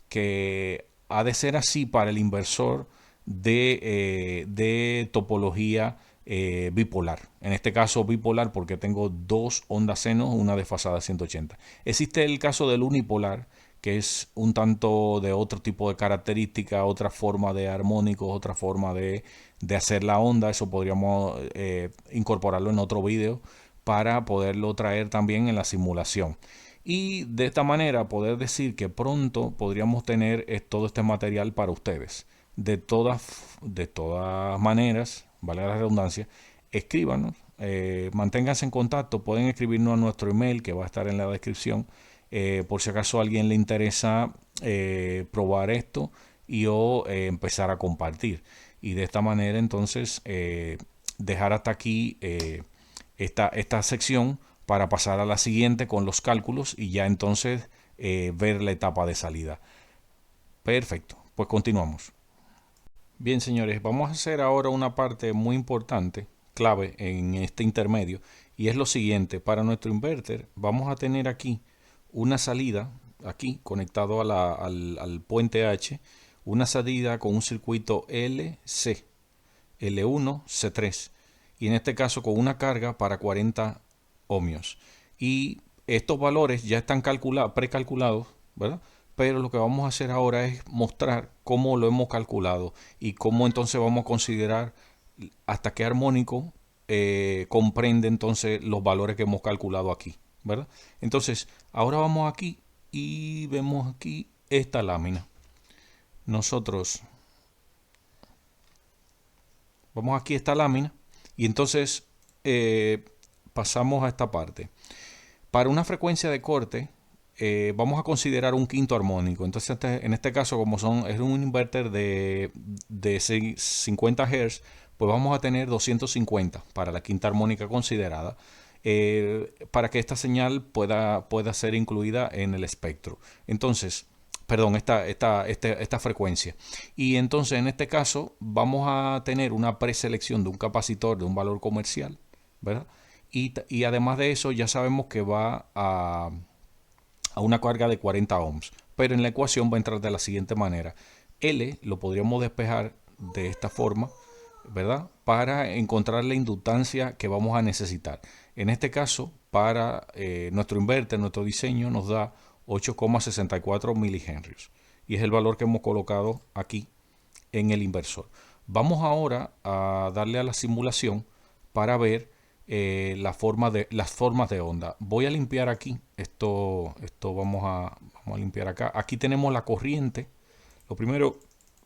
[SPEAKER 1] que ha de ser así para el inversor de topología bipolar. En este caso bipolar porque tengo dos ondas seno, una desfasada a 180. Existe el caso del unipolar, que es un tanto de otro tipo de característica, otra forma de armónicos, otra forma de hacer la onda. Eso podríamos incorporarlo en otro vídeo, para poderlo traer también en la simulación. Y de esta manera poder decir que pronto podríamos tener todo este material para ustedes. De todas maneras, vale la redundancia, escríbanos, manténganse en contacto, pueden escribirnos a nuestro email que va a estar en la descripción, por si acaso a alguien le interesa probar esto y o empezar a compartir. Y de esta manera entonces dejar hasta aquí esta sección para pasar a la siguiente con los cálculos y ya entonces ver la etapa de salida. Perfecto, pues continuamos. Bien, señores, vamos a hacer ahora una parte muy importante, clave en este intermedio, y es lo siguiente. Para nuestro inverter vamos a tener aquí una salida, aquí conectado al puente H, una salida con un circuito LC, L1, C3, y en este caso con una carga para 40 ohmios. Y estos valores ya están precalculados, ¿verdad? Pero lo que vamos a hacer ahora es mostrar cómo lo hemos calculado y cómo entonces vamos a considerar hasta qué armónico comprende entonces los valores que hemos calculado aquí, ¿verdad? Entonces, ahora vamos aquí y vemos aquí esta lámina. Nosotros vamos aquí a esta lámina y entonces pasamos a esta parte. Para una frecuencia de corte, vamos a considerar un quinto armónico. Entonces, en este caso, como es un inverter de 50 Hz, pues vamos a tener 250 para la quinta armónica considerada, para que esta señal pueda ser incluida en el espectro. Entonces, perdón, esta frecuencia. Y entonces, en este caso, vamos a tener una preselección de un capacitor de un valor comercial, ¿verdad? Y además de eso, ya sabemos que va a una carga de 40 ohms. Pero en la ecuación va a entrar de la siguiente manera. L lo podríamos despejar de esta forma, ¿verdad? Para encontrar la inductancia que vamos a necesitar. En este caso, para nuestro inverter, nuestro diseño nos da 8,64 milihenrios. Y es el valor que hemos colocado aquí en el inversor. Vamos ahora a darle a la simulación para ver las formas de onda. Voy a limpiar aquí. Esto vamos a limpiar acá. Aquí tenemos la corriente. Lo primero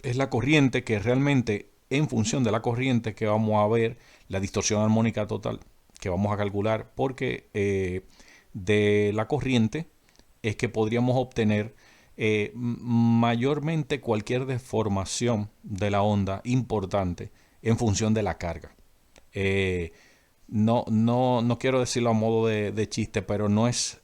[SPEAKER 1] es la corriente, que realmente en función de la corriente que vamos a ver la distorsión armónica total que vamos a calcular, porque de la corriente es que podríamos obtener mayormente cualquier deformación de la onda importante en función de la carga. No quiero decirlo a modo de chiste, pero no es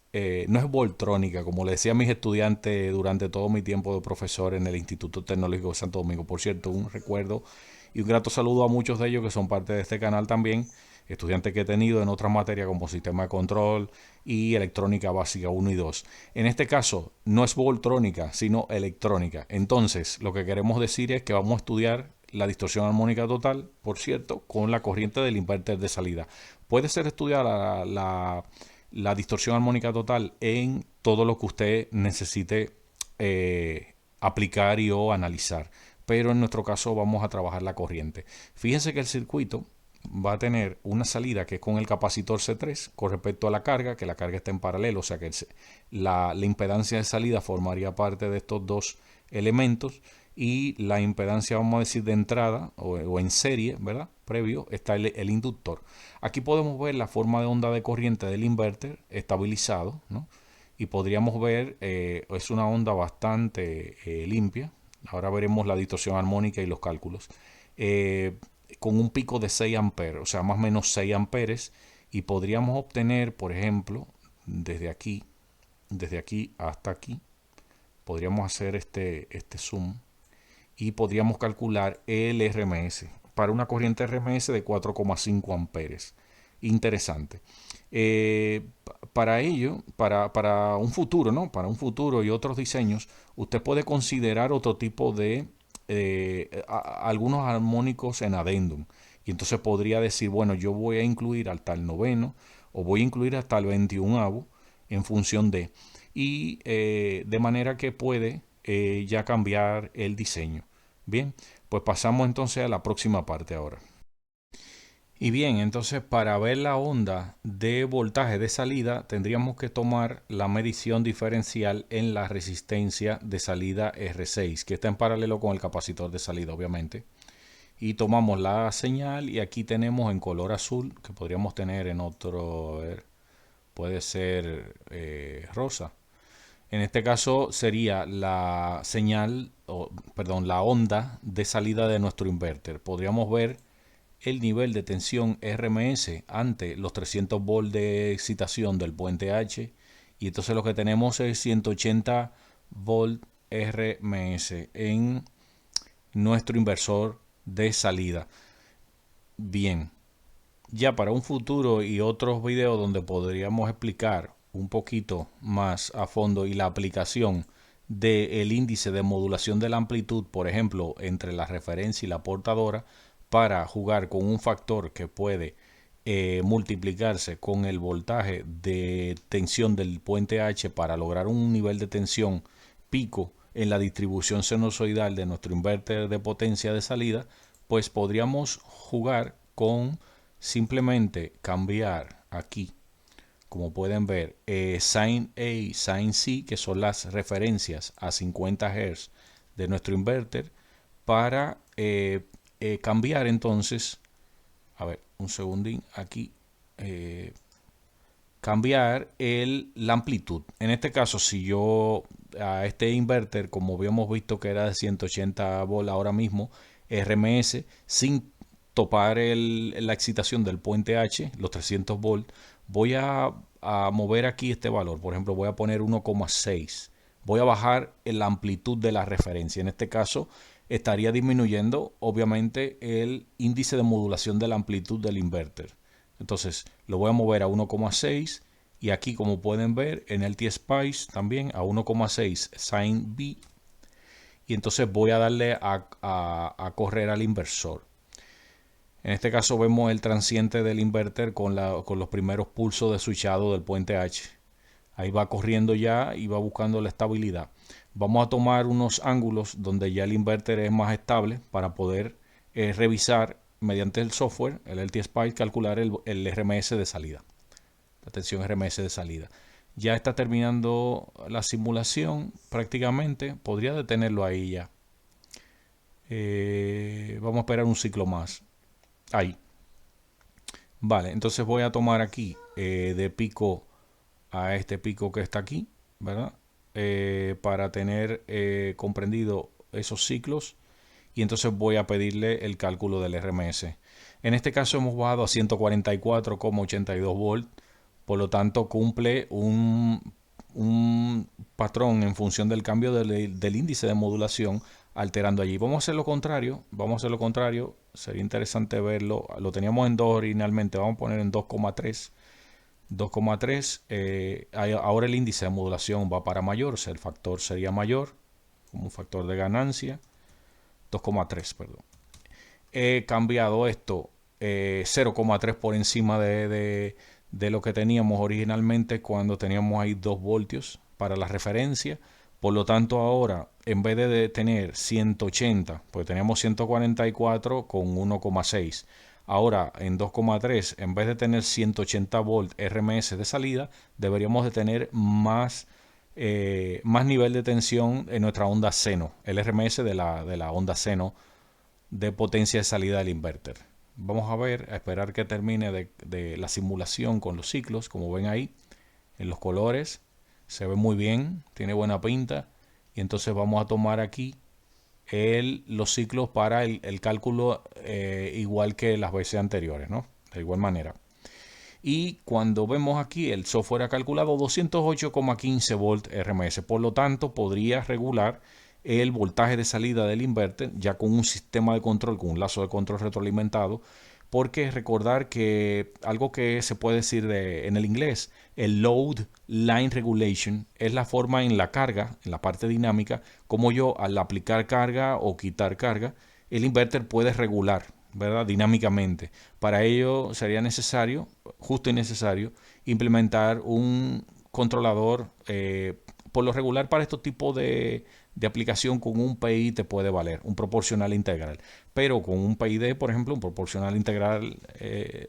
[SPEAKER 1] voltrónica, como le decía a mis estudiantes durante todo mi tiempo de profesor en el Instituto Tecnológico de Santo Domingo. Por cierto, un recuerdo y un grato saludo a muchos de ellos que son parte de este canal también, estudiantes que he tenido en otras materias como sistema de control y electrónica básica 1 y 2. En este caso, no es voltrónica, sino electrónica. Entonces, lo que queremos decir es que vamos a estudiar la distorsión armónica total, por cierto, con la corriente del inverter de salida. Puede ser estudiada la distorsión armónica total en todo lo que usted necesite aplicar y o analizar. Pero en nuestro caso vamos a trabajar la corriente. Fíjense que el circuito va a tener una salida que es con el capacitor C3 con respecto a la carga, que la carga está en paralelo, o sea que la impedancia de salida formaría parte de estos dos elementos, y la impedancia, vamos a decir, de entrada o en serie, ¿verdad? Previo está el inductor. Aquí podemos ver la forma de onda de corriente del inverter estabilizado, ¿no? Y podríamos ver, es una onda bastante limpia. Ahora veremos la distorsión armónica y los cálculos. Con un pico de 6 amperes, o sea, más o menos 6 amperes, y podríamos obtener, por ejemplo, desde aquí hasta aquí, podríamos hacer este zoom y podríamos calcular el RMS para una corriente RMS de 4,5 amperes. Interesante. Para ello, para un futuro, ¿no? Para un futuro y otros diseños, usted puede considerar otro tipo de algunos armónicos en adendum. Y entonces podría decir, bueno, yo voy a incluir hasta el noveno o voy a incluir hasta el 21avo en función de. Y de manera que puede ya cambiar el diseño. Bien, pues pasamos entonces a la próxima parte ahora. Y bien, entonces para ver la onda de voltaje de salida tendríamos que tomar la medición diferencial en la resistencia de salida R6, que está en paralelo con el capacitor de salida, obviamente. Y tomamos la señal y aquí tenemos en color azul, que podríamos tener en otro, a ver, puede ser rosa. En este caso sería la señal, o perdón, la onda de salida de nuestro inverter. Podríamos ver el nivel de tensión RMS ante los 300 volts de excitación del puente H, y entonces lo que tenemos es 180 volt RMS en nuestro inversor de salida. Bien, ya para un futuro y otros videos donde podríamos explicar un poquito más a fondo y la aplicación del índice de modulación de la amplitud, por ejemplo, entre la referencia y la portadora, para jugar con un factor que puede multiplicarse con el voltaje de tensión del puente H para lograr un nivel de tensión pico en la distribución sinusoidal de nuestro inverter de potencia de salida, pues podríamos jugar con simplemente cambiar aquí, como pueden ver, sin A, sin C, que son las referencias a 50 Hz de nuestro inverter, para cambiar entonces, a ver, un segundín, aquí, cambiar la amplitud. En este caso, si yo a este inverter, como habíamos visto que era de 180 volts ahora mismo, RMS, sin topar la excitación del puente H, los 300 volts, voy a mover aquí este valor. Por ejemplo, voy a poner 1,6. Voy a bajar la amplitud de la referencia. En este caso, estaría disminuyendo, obviamente, el índice de modulación de la amplitud del inverter. Entonces, lo voy a mover a 1,6 y aquí, como pueden ver, en el T-Spice también a 1,6 sin B. Y entonces voy a darle a correr al inversor. En este caso vemos el transiente del inverter con los primeros pulsos de switchado del puente H. Ahí va corriendo ya y va buscando la estabilidad. Vamos a tomar unos ángulos donde ya el inverter es más estable para poder revisar mediante el software, el LT-Spice, calcular el RMS de salida, la tensión RMS de salida. Ya está terminando la simulación prácticamente. Podría detenerlo ahí ya. Vamos a esperar un ciclo más. Ahí. Vale, entonces voy a tomar aquí de pico a este pico que está aquí, ¿verdad? Para tener comprendido esos ciclos, y entonces voy a pedirle el cálculo del RMS. En este caso hemos bajado a 144,82 volts, por lo tanto cumple un patrón en función del cambio del índice de modulación alterando allí. Vamos a hacer lo contrario, sería interesante verlo. Lo teníamos en 2 originalmente, vamos a poner en 2,3. 2,3, ahora el índice de modulación va para mayor, o sea, el factor sería mayor, como un factor de ganancia, 2,3, perdón. He cambiado esto 0,3 por encima de lo que teníamos originalmente cuando teníamos ahí 2 voltios para la referencia. Por lo tanto, ahora, en vez de tener 180, pues teníamos 144 con 1,6. Ahora, en 2,3, en vez de tener 180 volts RMS de salida, deberíamos de tener más nivel de tensión en nuestra onda seno, el RMS de la onda seno de potencia de salida del inverter. Vamos a ver, a esperar que termine de la simulación con los ciclos. Como ven ahí, en los colores, se ve muy bien, tiene buena pinta. Y entonces vamos a tomar aquí los ciclos para el cálculo igual que las veces anteriores, ¿no? De igual manera. Y cuando vemos aquí, el software ha calculado 208,15 volts RMS. Por lo tanto, podría regular el voltaje de salida del inverter ya con un sistema de control, con un lazo de control retroalimentado, porque recordar que algo que se puede decir en el inglés, el load line regulation, es la forma en la carga, en la parte dinámica, como yo al aplicar carga o quitar carga, el inverter puede regular, ¿verdad? Dinámicamente. Para ello sería necesario, justo y necesario, implementar un controlador, por lo regular para estos tipos de aplicación con un PI te puede valer, un proporcional integral. Pero con un PID, por ejemplo, un proporcional integral,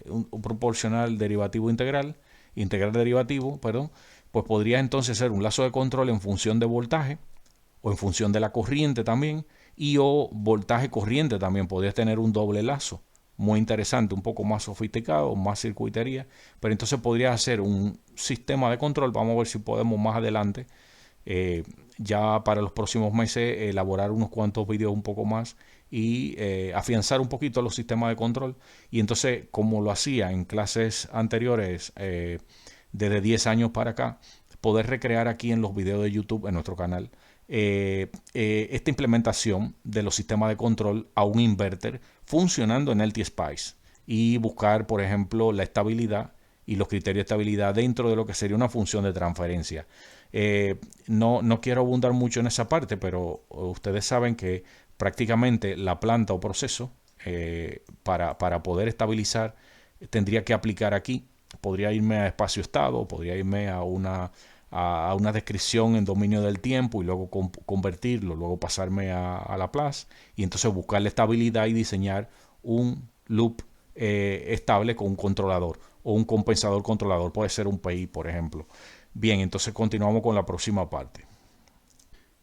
[SPEAKER 1] un proporcional derivativo integral, integral derivativo, perdón, pues podría entonces ser un lazo de control en función de voltaje o en función de la corriente también, y o voltaje corriente también, podrías tener un doble lazo. Muy interesante, un poco más sofisticado, más circuitería, pero entonces podría hacer un sistema de control. Vamos a ver si podemos más adelante, ya para los próximos meses, elaborar unos cuantos vídeos un poco más y afianzar un poquito los sistemas de control. Y entonces, como lo hacía en clases anteriores, desde 10 años para acá, poder recrear aquí en los videos de YouTube, en nuestro canal, esta implementación de los sistemas de control a un inverter funcionando en LT-Spice y buscar, por ejemplo, la estabilidad y los criterios de estabilidad dentro de lo que sería una función de transferencia. No quiero abundar mucho en esa parte, pero ustedes saben que prácticamente la planta o proceso, para poder estabilizar, tendría que aplicar aquí. Podría irme a espacio estado, podría irme a una descripción en dominio del tiempo y luego convertirlo, luego pasarme a Laplace y entonces buscar la estabilidad y diseñar un loop estable con un controlador o un compensador controlador, puede ser un PI, por ejemplo. Bien, entonces continuamos con la próxima parte.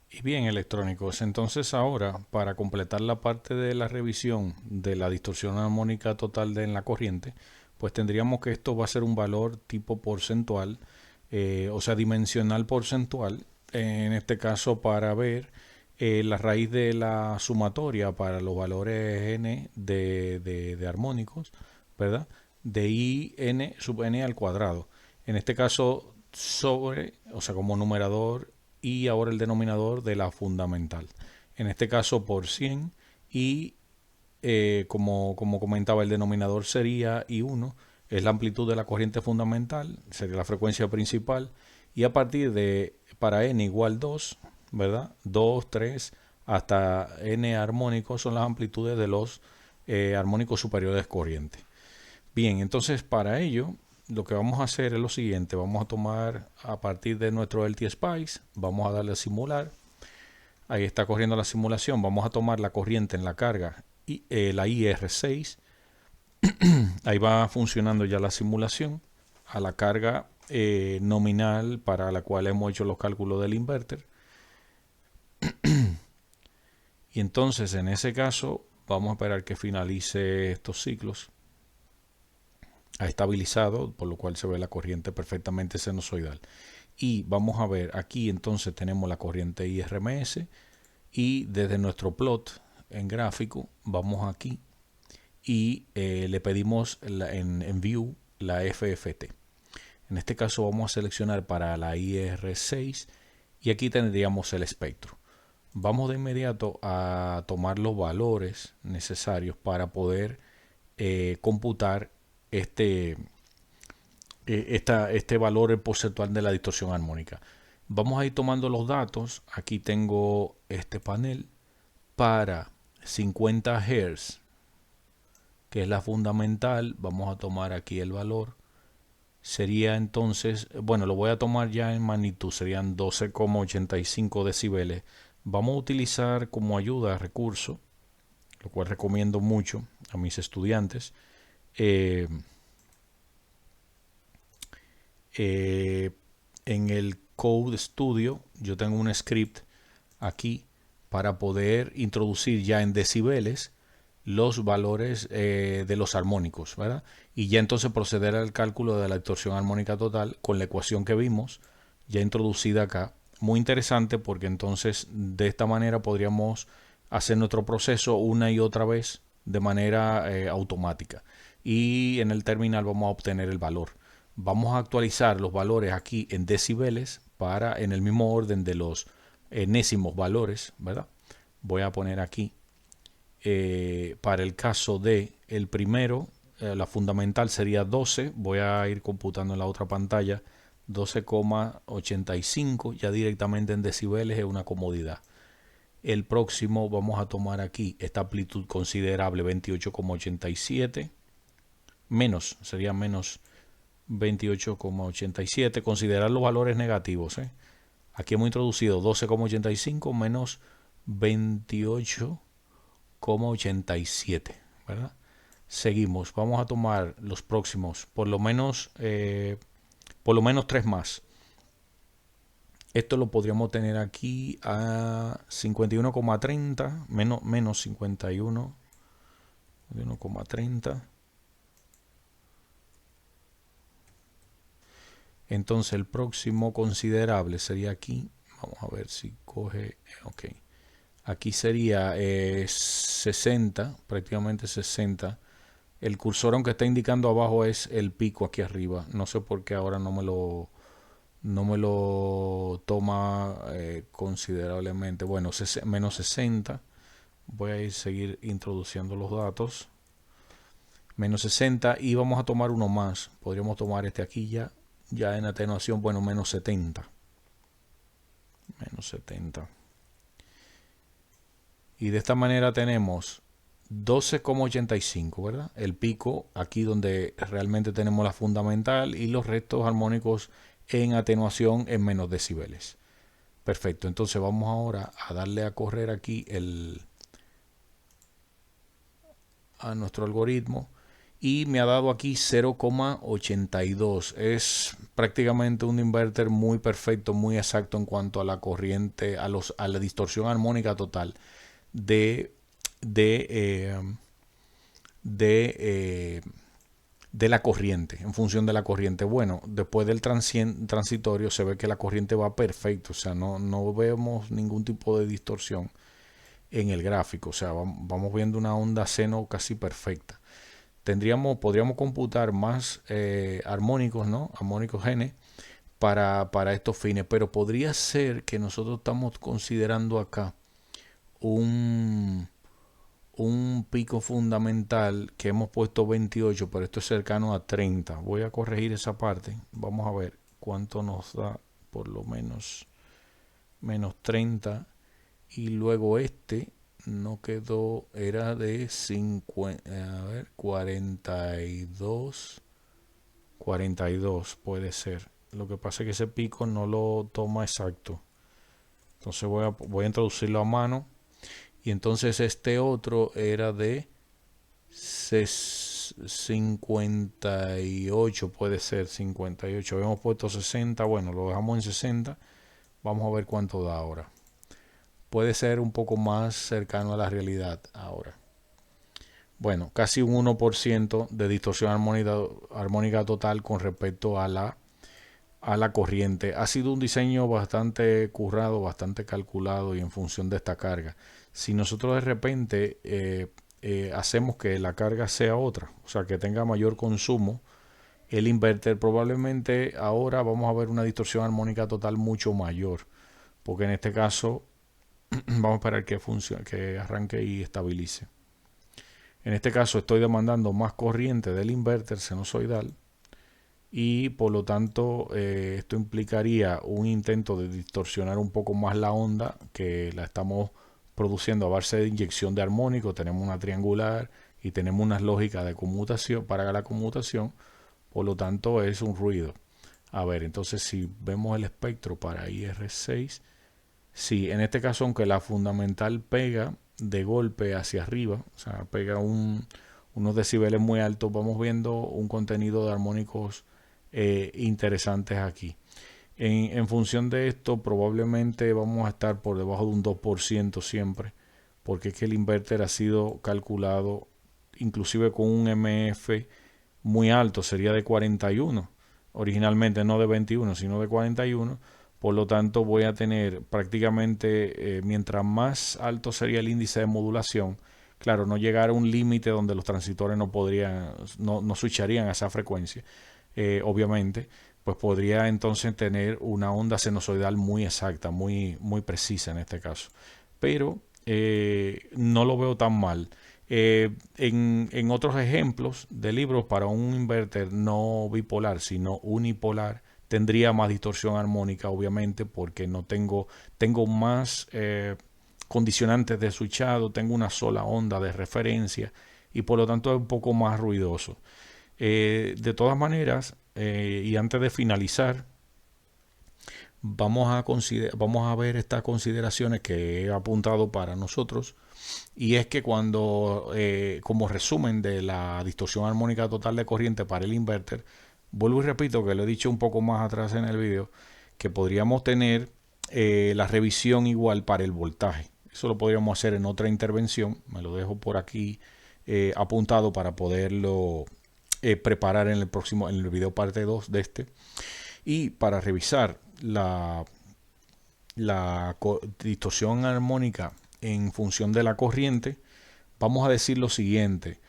[SPEAKER 1] Y bien, electrónicos, entonces ahora, para completar la parte de la revisión de la distorsión armónica total en la corriente, pues tendríamos que esto va a ser un valor tipo porcentual, o sea, dimensional porcentual, en este caso para ver la raíz de la sumatoria para los valores n de armónicos, ¿verdad? De i n sub n al cuadrado. En este caso, sobre, o sea, como numerador, y ahora el denominador de la fundamental. En este caso por 100 y como comentaba, el denominador sería I1, es la amplitud de la corriente fundamental, sería la frecuencia principal, y a partir de, para n igual 2, ¿verdad? 2, 3, hasta n armónicos son las amplitudes de los armónicos superiores corriente. Bien, entonces para ello lo que vamos a hacer es lo siguiente. Vamos a tomar a partir de nuestro LT-Spice, vamos a darle a simular. Ahí está corriendo la simulación. Vamos a tomar la corriente en la carga y la IR6. Ahí va funcionando ya la simulación a la carga nominal para la cual hemos hecho los cálculos del inverter. Y entonces en ese caso vamos a esperar que finalice estos ciclos. Ha estabilizado, por lo cual se ve la corriente perfectamente sinusoidal. Y vamos a ver, aquí entonces tenemos la corriente IRMS y desde nuestro plot en gráfico vamos aquí y le pedimos en View la FFT. En este caso vamos a seleccionar para la IR6 y aquí tendríamos el espectro. Vamos de inmediato a tomar los valores necesarios para poder computar este valor porcentual de la distorsión armónica. Vamos a ir tomando los datos. Aquí tengo este panel para 50 Hz, que es la fundamental. Vamos a tomar aquí el valor. Sería entonces, bueno, lo voy a tomar ya en magnitud, serían 12,85 decibeles. Vamos a utilizar como ayuda recurso, lo cual recomiendo mucho a mis estudiantes. En el Code Studio yo tengo un script aquí para poder introducir ya en decibeles los valores de los armónicos, ¿verdad? Y ya entonces proceder al cálculo de la distorsión armónica total con la ecuación que vimos ya introducida acá. Muy interesante porque entonces de esta manera podríamos hacer nuestro proceso una y otra vez de manera automática. Y en el terminal vamos a obtener el valor. Vamos a actualizar los valores aquí en decibeles para en el mismo orden de los enésimos valores, ¿verdad? Voy a poner aquí para el caso de el primero, la fundamental sería 12. Voy a ir computando en la otra pantalla 12,85, ya directamente en decibeles es una comodidad. El próximo vamos a tomar aquí esta amplitud considerable 28,87, menos, sería menos 28,87, considerar los valores negativos, Aquí hemos introducido 12,85 menos 28,87, ¿verdad? Seguimos, vamos a tomar los próximos, por lo menos 3 más. Esto lo podríamos tener aquí a 51,30 menos 51,30. Entonces el próximo considerable sería aquí. Vamos a ver si coge. Ok. Aquí sería 60, prácticamente 60. El cursor, aunque está indicando abajo, es el pico aquí arriba. No sé por qué ahora no me lo toma considerablemente. Bueno, menos 60. Voy a seguir introduciendo los datos. Menos 60 y vamos a tomar uno más. Podríamos tomar este aquí ya en atenuación. Bueno, menos 70. Menos 70. Y de esta manera tenemos 12,85, ¿verdad? El pico aquí donde realmente tenemos la fundamental y los restos armónicos en atenuación en menos decibeles. Perfecto, entonces vamos ahora a darle a correr aquí a nuestro algoritmo y me ha dado aquí 0,82. Es prácticamente un inverter muy perfecto, muy exacto en cuanto a la corriente, a la distorsión armónica total de la corriente, en función de la corriente. Bueno, después del transitorio se ve que la corriente va perfecto, o sea, no vemos ningún tipo de distorsión en el gráfico, o sea, vamos viendo una onda seno casi perfecta. Podríamos computar más armónicos, ¿no? Armónicos N para estos fines, pero podría ser que nosotros estamos considerando acá un pico fundamental que hemos puesto 28, pero esto es cercano a 30. Voy a corregir esa parte. Vamos a ver cuánto nos da, por lo menos menos 30. Y luego este no quedó, era de 50, a ver, 42 puede ser. Lo que pasa es que ese pico no lo toma exacto. Entonces voy a introducirlo a mano. Y entonces este otro era de 58, puede ser 58. Habíamos puesto 60, bueno, lo dejamos en 60. Vamos a ver cuánto da ahora. Puede ser un poco más cercano a la realidad ahora. Bueno, casi un 1% de distorsión armónica total con respecto a la corriente. Ha sido un diseño bastante currado, bastante calculado y en función de esta carga. Si nosotros de repente hacemos que la carga sea otra, o sea, que tenga mayor consumo, el inverter probablemente ahora vamos a ver una distorsión armónica total mucho mayor, porque en este caso vamos a esperar que arranque y estabilice. En este caso estoy demandando más corriente del inverter sinusoidal y por lo tanto esto implicaría un intento de distorsionar un poco más la onda, que la estamos produciendo a base de inyección de armónico. Tenemos una triangular y tenemos unas lógicas de conmutación para la conmutación, por lo tanto es un ruido. A ver, entonces si vemos el espectro para IR6, sí, en este caso aunque la fundamental pega de golpe hacia arriba, o sea, pega unos decibeles muy altos, vamos viendo un contenido de armónicos interesantes aquí. En función de esto, probablemente vamos a estar por debajo de un 2% siempre, porque es que el inverter ha sido calculado inclusive con un MF muy alto, sería de 41, originalmente no de 21, sino de 41. Por lo tanto, voy a tener prácticamente, mientras más alto sería el índice de modulación, claro, no llegar a un límite donde los transistores no switcharían a esa frecuencia, obviamente, pues podría entonces tener una onda sinusoidal muy exacta, muy precisa en este caso. Pero no lo veo tan mal. En otros ejemplos de libros, para un inverter no bipolar, sino unipolar, tendría más distorsión armónica, obviamente, porque no tengo más condicionantes de switchado, tengo una sola onda de referencia y por lo tanto es un poco más ruidoso. De todas maneras, y antes de finalizar, vamos a ver estas consideraciones que he apuntado para nosotros. Y es que cuando, como resumen de la distorsión armónica total de corriente para el inverter, vuelvo y repito que lo he dicho un poco más atrás en el video, que podríamos tener la revisión igual para el voltaje. Eso lo podríamos hacer en otra intervención. Me lo dejo por aquí apuntado para poderlo preparar en el video parte 2 de este. Y para revisar la distorsión armónica en función de la corriente, vamos a decir lo siguiente: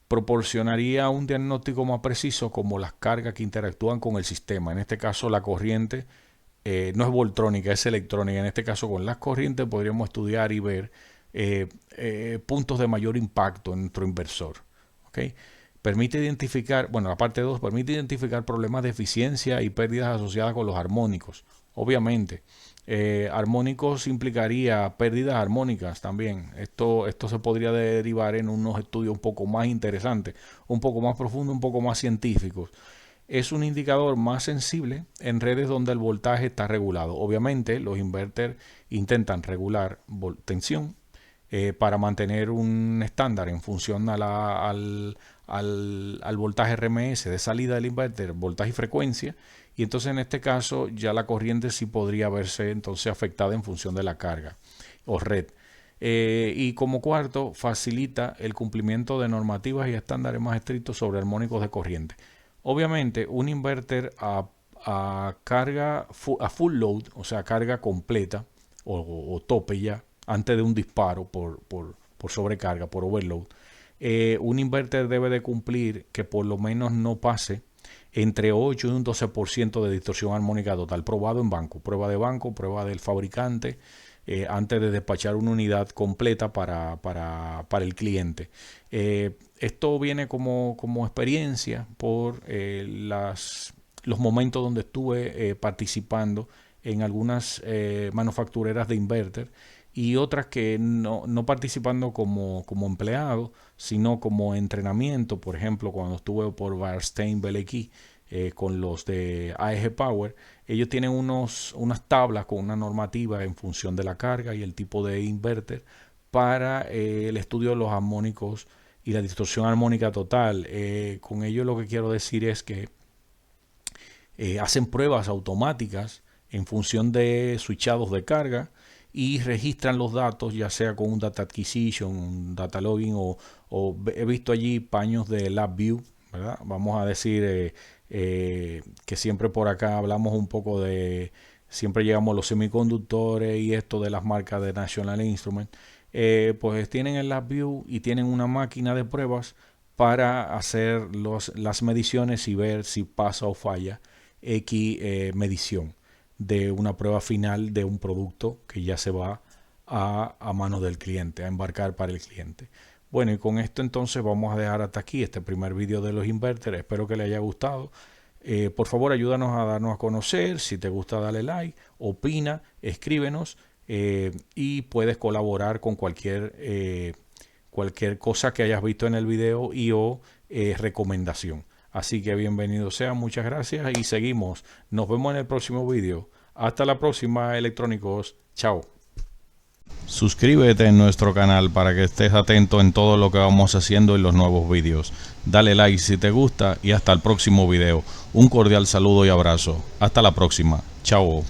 [SPEAKER 1] proporcionaría un diagnóstico más preciso como las cargas que interactúan con el sistema. En este caso la corriente no es voltrónica, es electrónica. En este caso con las corrientes podríamos estudiar y ver puntos de mayor impacto en nuestro inversor. ¿Okay? Permite identificar, bueno, la parte 2 permite identificar problemas de eficiencia y pérdidas asociadas con los armónicos. Obviamente, armónicos implicaría pérdidas armónicas también. Esto se podría derivar en unos estudios un poco más interesantes, un poco más profundos, un poco más científicos. Es un indicador más sensible en redes donde el voltaje está regulado. Obviamente, los inverters intentan regular tensión para mantener un estándar en función al voltaje RMS de salida del inverter, voltaje y frecuencia, y entonces en este caso ya la corriente sí podría verse entonces afectada en función de la carga o red. Y como cuarto, facilita el cumplimiento de normativas y estándares más estrictos sobre armónicos de corriente. Obviamente un inverter a full load, o sea carga completa o tope ya, antes de un disparo por sobrecarga, por overload, un inverter debe de cumplir que por lo menos no pase entre 8 y un 12% de distorsión armónica total, probado en banco, prueba de banco, prueba del fabricante, antes de despachar una unidad completa para el cliente. Esto viene como experiencia por los momentos donde estuve participando en algunas manufactureras de inverter y otras que no participando como empleado, sino como entrenamiento. Por ejemplo, cuando estuve por Barstein Belequi con los de AEG Power, ellos tienen unas tablas con una normativa en función de la carga y el tipo de inverter para el estudio de los armónicos y la distorsión armónica total. Con ello lo que quiero decir es que hacen pruebas automáticas en función de switchados de carga y registran los datos, ya sea con un data acquisition, un data logging o he visto allí paños de LabVIEW, ¿verdad? Vamos a decir que siempre por acá hablamos un poco de, siempre llegamos a los semiconductores y esto de las marcas de National Instruments, pues tienen el LabVIEW y tienen una máquina de pruebas para hacer las mediciones y ver si pasa o falla X medición de una prueba final de un producto que ya se va a manos del cliente, a embarcar para el cliente. Bueno, y con esto entonces vamos a dejar hasta aquí este primer vídeo de los inverters. Espero que les haya gustado. Por favor, ayúdanos a darnos a conocer. Si te gusta, dale like, opina, escríbenos y puedes colaborar con cualquier cosa que hayas visto en el video y o recomendación. Así que bienvenido sea, muchas gracias y seguimos. Nos vemos en el próximo vídeo. Hasta la próxima, electrónicos. Chao. Suscríbete en nuestro canal para que estés atento en todo lo que vamos haciendo en los nuevos vídeos. Dale like si te gusta y hasta el próximo video. Un cordial saludo y abrazo. Hasta la próxima. Chao.